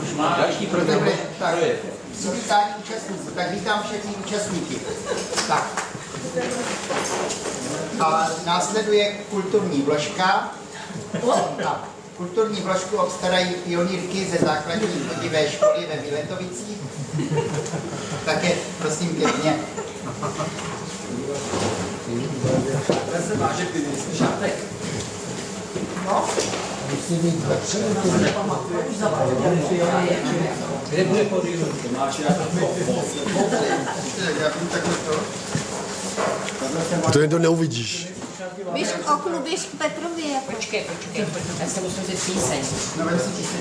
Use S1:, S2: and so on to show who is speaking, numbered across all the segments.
S1: Už má další program.
S2: Tak, vítání účastníků. Tak vítám všechny účastníky. Tak. A následuje kulturní vložka. Tak. Kulturní vložku obstarají pionýrky ze základní chodivé školy ve Viletovicích. Také prosím pěkně.
S1: Se váže ty šátek.
S2: No.
S1: Kde bude podíl? Máš já
S3: to jen to neuvidíš.
S4: Běž k oknu, běž k Petrovi.
S5: Počkej. Já se musím vzít píseň.
S2: No, vem si píseň.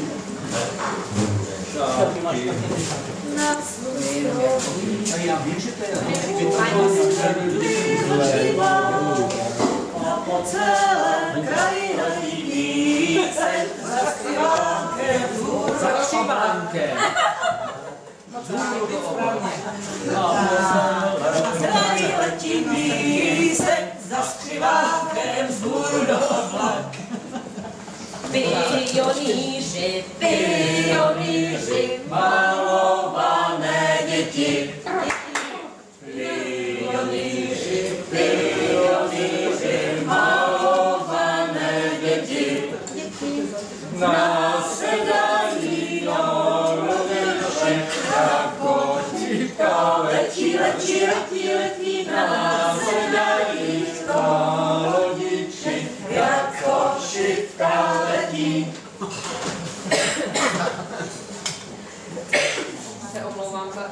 S4: Na svůj rok.
S1: já vím, že to
S6: A po celém kraji letí píseň za skřivánkem vzhůru.
S1: za křivánkem.
S6: Kraji letí píseň za skřivánkem vzhůru do oblak.
S5: Pionýři,
S6: malované děti. Pionýři, malované děti. Nás sedají do lodeček, jako čipka letí, nás sedají do lodiček, jako čipka letí.
S5: se omlouvám za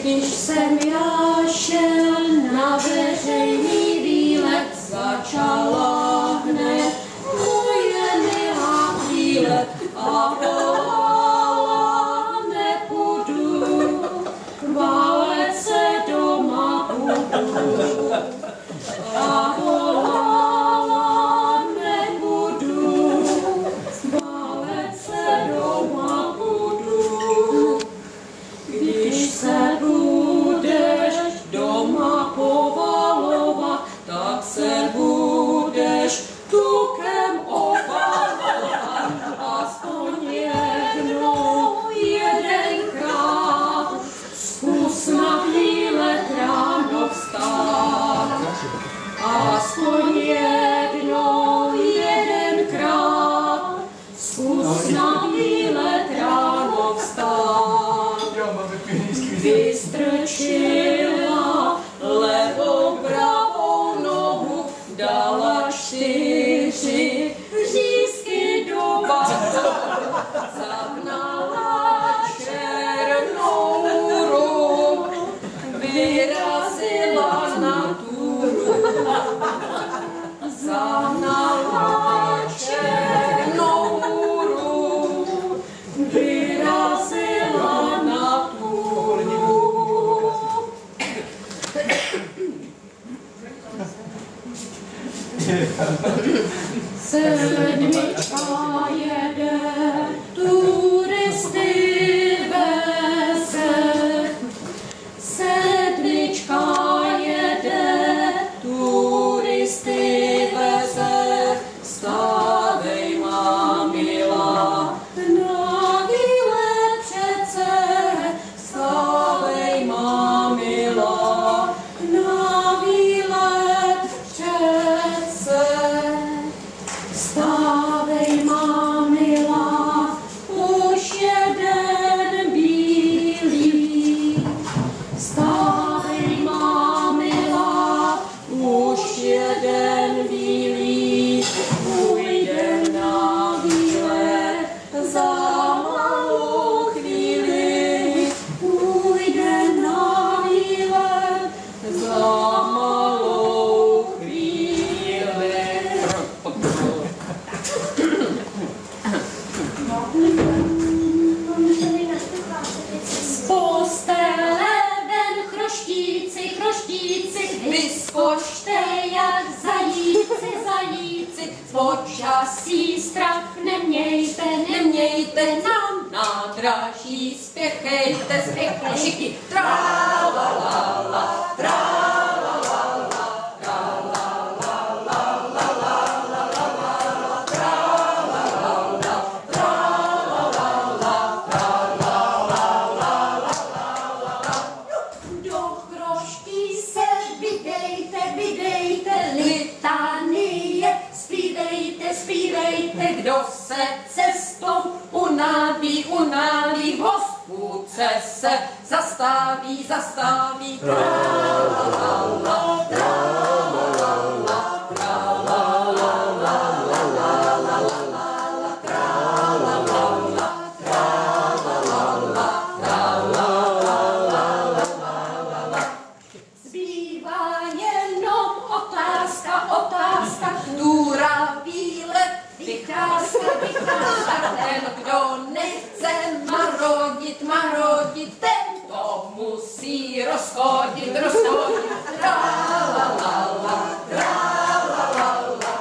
S4: Když jsem já šel na veřejný výlet, začala hned moje milá výlet a volala nepůjdu, válet se doma budu. A volala nebudu, válet se doma budu. Když se budeš doma povalovat, tak se budeš tukem obalovat. Aspoň jednou, jedenkrát, zkus na výlet ráno vstát. Aspoň jednou, jedenkrát, zkus na výlet ráno vstát. Vystrčila levou pravou nohu, dala 4 řízky do bata, zahnala černou ruku, vyrazila na túru. Zahnala černou ruku, vyrazila na túru. Sedmička jede, turisty veze. Sedmička jede, turisty veze. Vstávej, má milá, na výlet přece. Vstávej, má milá, na výlet přece. Vstávej, má milá, už jeden bílý. Vstávej, má milá, už jeden bílý. Půjde na výlet za malou chvíli. Půjde na výlet za malou chvíli. Z postele ven chroštíci, vyskočte jak zajíci, z počasí strach nemějte, na nádraží spěchejte, všichni, tra la la
S5: se cestou unaví, v hospůdce se zastaví, tra-la-la-la, tra-la-la-la,
S4: Zbývá jenom otázka,
S5: důra výlet, vycházka, ten, kdo nechce marodit, ten to musí rozchodit, tra-la-la-la, tra-la-la-la.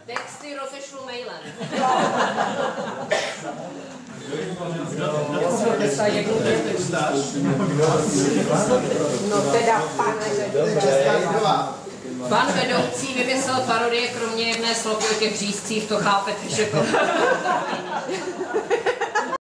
S5: Texty rozešlu mailem. No teda, pane Pan vedoucí vymyslel parodie kromě jedné sloky o těch řízcích, to chápete, že to...